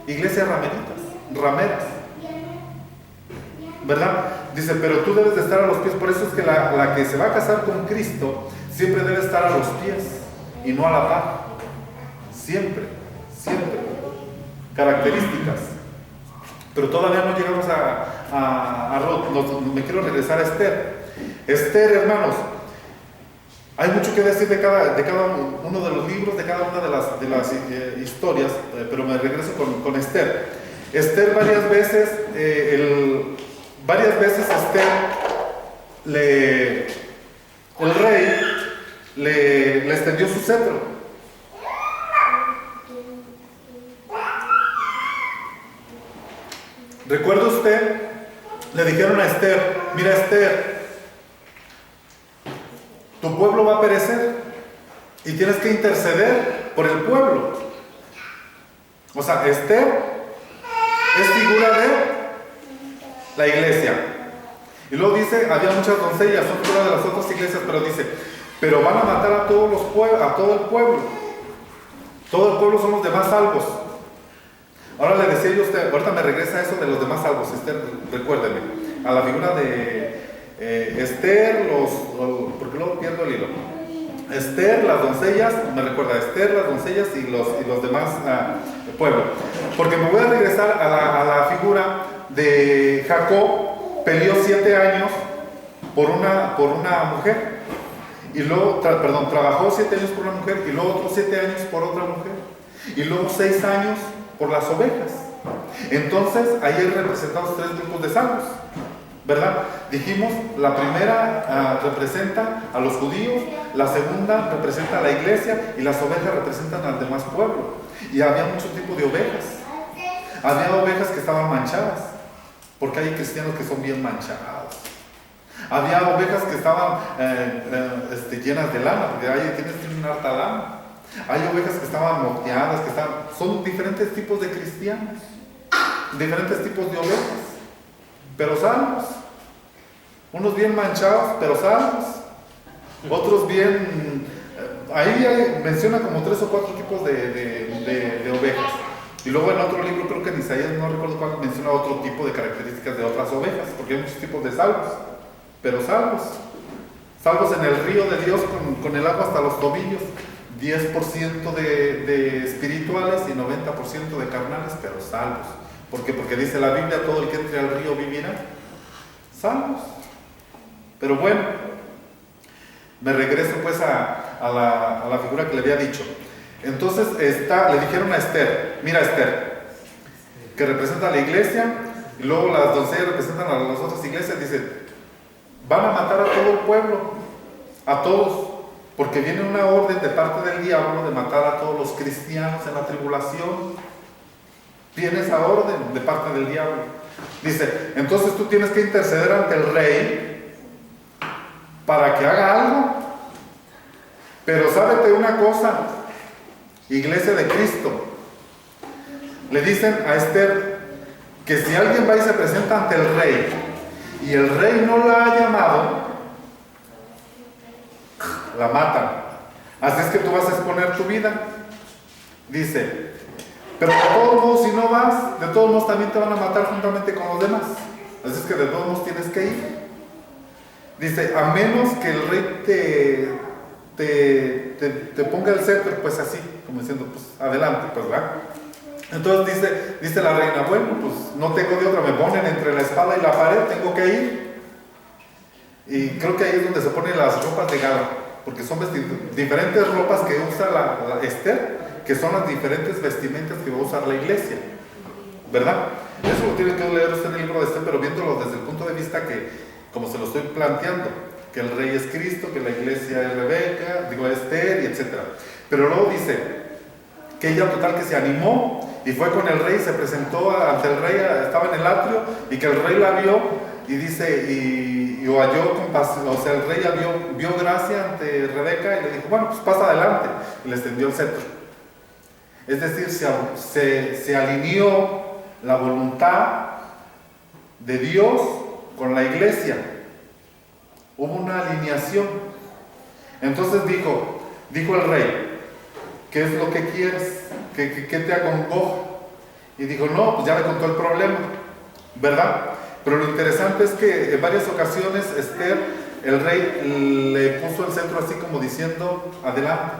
iglesias rameras, ¿verdad? Dice, pero tú debes de estar a los pies. Por eso es que la que se va a casar con Cristo siempre debe estar a los pies y no a la par. Siempre. Características. Pero todavía no llegamos a Ruth. Me quiero regresar a Esther. Esther, hermanos, hay mucho que decir de cada uno de los libros, de cada una de las historias, pero me regreso con Esther. Esther varias veces Esther, el rey le extendió su cetro. ¿Recuerda usted? Le dijeron a Esther, mira Esther, tu pueblo va a perecer y tienes que interceder por el pueblo. O sea, Esther es figura de la iglesia. Y luego dice, había muchas doncellas, son figura de las otras iglesias, pero dice, pero van a matar a todos los pueblos, a todo el pueblo. Todo el pueblo son los demás salvos. Ahora le decía yo a usted, ahorita me regresa eso de los demás salvos, Esther, recuérdeme, a la figura de Esther, porque luego pierdo el hilo. Esther, las doncellas, me recuerda Esther, las doncellas y los demás pueblo. Porque me voy a regresar a la figura de Jacob. Peleó 7 años por una mujer, y luego, trabajó 7 años por una mujer, y luego otros 7 años por otra mujer, y luego 6 años por las ovejas. Entonces ahí hay representados 3 grupos de salvos. ¿verdad? Dijimos, la primera representa a los judíos, la segunda representa a la iglesia y las ovejas representan al demás pueblo. Y había muchos tipos de ovejas. Había ovejas que estaban manchadas, porque hay cristianos que son bien manchados. Había ovejas que estaban llenas de lana, porque ahí tienen harta lana. Hay ovejas que estaban moteadas, son diferentes tipos de cristianos, diferentes tipos de ovejas, pero salvos. Unos bien manchados, pero salvos. Otros bien... ahí menciona como 3 o 4 tipos de ovejas. Y luego en otro libro, creo que en Isaías, no recuerdo cuál, menciona otro tipo de características de otras ovejas, porque hay muchos tipos de salvos, pero salvos. Salvos en el río de Dios con el agua hasta los tobillos. 10% de espirituales y 90% de carnales, pero salvos. ¿Por qué? Porque dice la Biblia, todo el que entre al río vivirá. Salvos. Pero bueno, me regreso pues a la figura que le había dicho. Entonces le dijeron a Esther, mira Esther, que representa a la iglesia, y luego las doncellas representan a las otras iglesias, dice, van a matar a todo el pueblo, a todos, porque viene una orden de parte del diablo de matar a todos los cristianos en la tribulación. Viene esa orden de parte del diablo. Dice, entonces tú tienes que interceder ante el rey para que haga algo. Pero sábete una cosa, iglesia de Cristo, le dicen a Esther que si alguien va y se presenta ante el rey y el rey no la ha llamado, la matan. Así es que tú vas a exponer tu vida. Dice, pero de todos modos, si no vas, de todos modos también te van a matar juntamente con los demás. Así es que de todos modos tienes que ir. Dice, a menos que el rey te ponga el cetro, pues así, como diciendo, pues adelante, pues va. Entonces dice la reina, bueno, pues no tengo de otra, me ponen entre la espada y la pared, tengo que ir. Y creo que ahí es donde se ponen las ropas de gala, porque son diferentes ropas que usa la Esther, que son las diferentes vestimentas que va a usar la iglesia, ¿verdad? Eso lo tiene que leer usted en el libro de Esther, pero viéndolo desde el punto de vista que, como se lo estoy planteando, que el rey es Cristo, que la iglesia es Rebeca, Esther, y etc. Pero luego dice que ella total que se animó y fue con el rey, se presentó ante el rey, estaba en el atrio, y que el rey la vio, y dice, y halló compasión, o sea, el rey vio gracia ante Rebeca y le dijo, bueno, pues pasa adelante, y le extendió el cetro. Es decir, se alineó la voluntad de Dios con la iglesia. Hubo una alineación. Entonces dijo el rey, ¿qué es lo que quieres? ¿Qué te acongoja? Y dijo, no, pues ya le contó el problema, ¿verdad? Pero lo interesante es que en varias ocasiones Esther, el rey le puso el centro así como diciendo, adelante.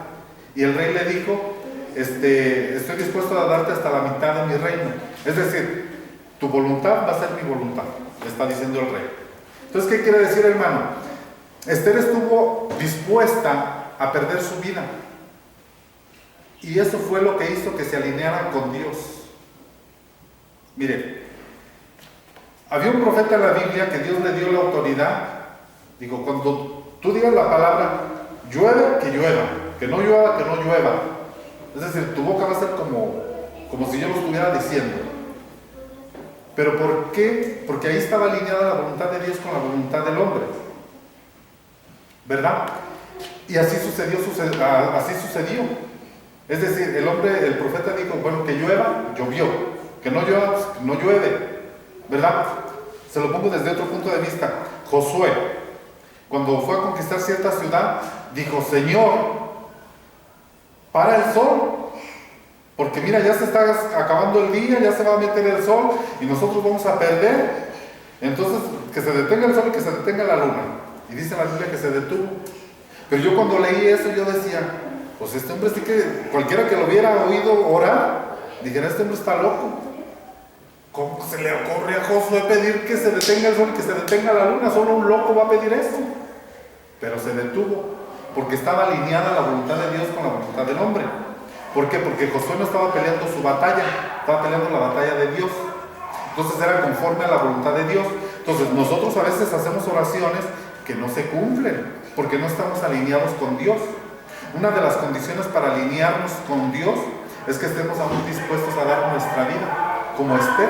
Y el rey le dijo, estoy dispuesto a darte hasta la mitad de mi reino. Es decir, tu voluntad va a ser mi voluntad, le está diciendo el rey. Entonces, ¿qué quiere decir, hermano? Esther estuvo dispuesta a perder su vida. Y eso fue lo que hizo que se alineara con Dios. Mire, había un profeta en la Biblia que Dios le dio la autoridad. Digo, cuando tú digas la palabra, llueve, que llueva, que no llueva, que no llueva. Es decir, tu boca va a ser como si yo lo estuviera diciendo. ¿Pero por qué? Porque ahí estaba alineada la voluntad de Dios con la voluntad del hombre, ¿verdad? Y así sucedió. Es decir, el profeta dijo, bueno, que llueva, llovió, que no llueva, pues, no llueve, ¿verdad? Se lo pongo desde otro punto de vista. Josué, cuando fue a conquistar cierta ciudad, dijo, Señor, para el sol, porque mira, ya se está acabando el día, ya se va a meter el sol y nosotros vamos a perder. Entonces, que se detenga el sol y que se detenga la luna. Y dice la Biblia que se detuvo. Pero yo cuando leí eso, yo decía, pues este hombre sí que, cualquiera que lo hubiera oído orar, dijera, este hombre está loco. ¿Cómo se le ocurre a Josué pedir que se detenga el sol y que se detenga la luna? Solo un loco va a pedir eso. Pero se detuvo, porque estaba alineada la voluntad de Dios con la voluntad del hombre. ¿Por qué? Porque Josué no estaba peleando su batalla, estaba peleando la batalla de Dios. Entonces era conforme a la voluntad de Dios. Entonces nosotros a veces hacemos oraciones que no se cumplen, porque no estamos alineados con Dios. Una de las condiciones para alinearnos con Dios es que estemos aún dispuestos a dar nuestra vida, como Esther.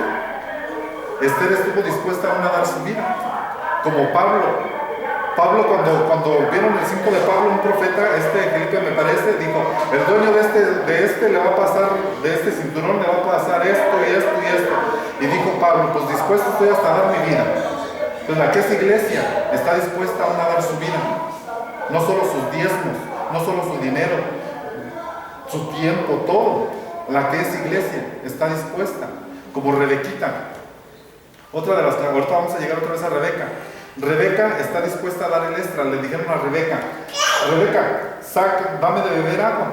Esther estuvo dispuesta aún a dar su vida, como Pablo. Pablo, cuando vieron el 5 de Pablo, un profeta, Felipe me parece, dijo, el dueño de este le va a pasar, de este cinturón le va a pasar esto y esto y esto. Y dijo Pablo, pues dispuesto estoy hasta a dar mi vida. Entonces la que es iglesia está dispuesta aún a dar su vida. No solo sus diezmos, no solo su dinero, su tiempo, todo. La que es iglesia está dispuesta, como Rebequita. Otra de las que ahorita vamos a llegar otra vez a Rebeca. Rebeca está dispuesta a dar el extra. Le dijeron a Rebeca, dame de beber agua.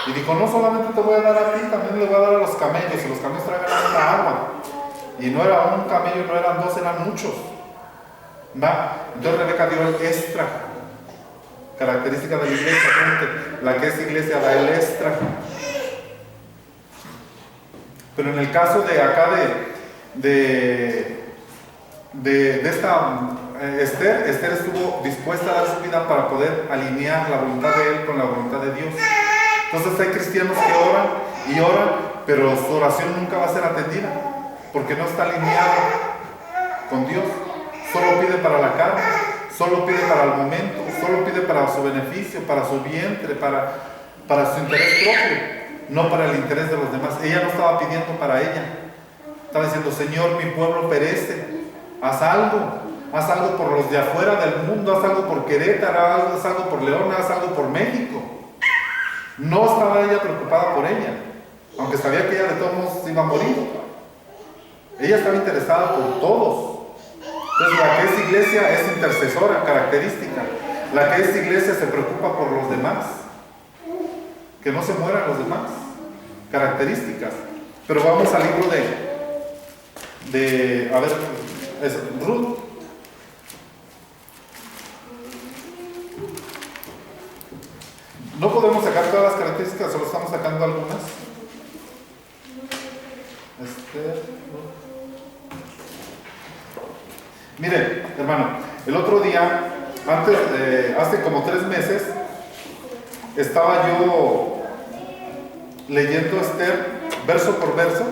Y dijo, no solamente te voy a dar a ti, también le voy a dar a los camellos. Y los camellos traen la agua. Y no era un camello, no eran dos, eran muchos. Entonces Rebeca dio el extra. Característica de la iglesia, gente. La que es iglesia da el extra. Pero en el caso de acá de esta Esther estuvo dispuesta a dar su vida para poder alinear la voluntad de él con la voluntad de Dios. Entonces hay cristianos que oran y oran, pero su oración nunca va a ser atendida, porque no está alineada con Dios. Solo pide para la carne, solo pide para el momento, solo pide para su beneficio, para su vientre, para su interés propio, no para el interés de los demás. Ella no estaba pidiendo para ella, estaba diciendo, Señor, mi pueblo perece, haz algo por los de afuera del mundo, haz algo por Querétaro, haz algo por León, haz algo por México. No estaba ella preocupada por ella, aunque sabía que ella de todos modos iba a morir. Ella estaba interesada por todos. Entonces la que es iglesia es intercesora, característica. La que es iglesia se preocupa por los demás, que no se mueran los demás, características. Pero vamos al libro Ruth. No podemos sacar todas las características, solo estamos sacando algunas. Mire, hermano, el otro día, hace como 3 meses, estaba yo leyendo Esther verso por verso.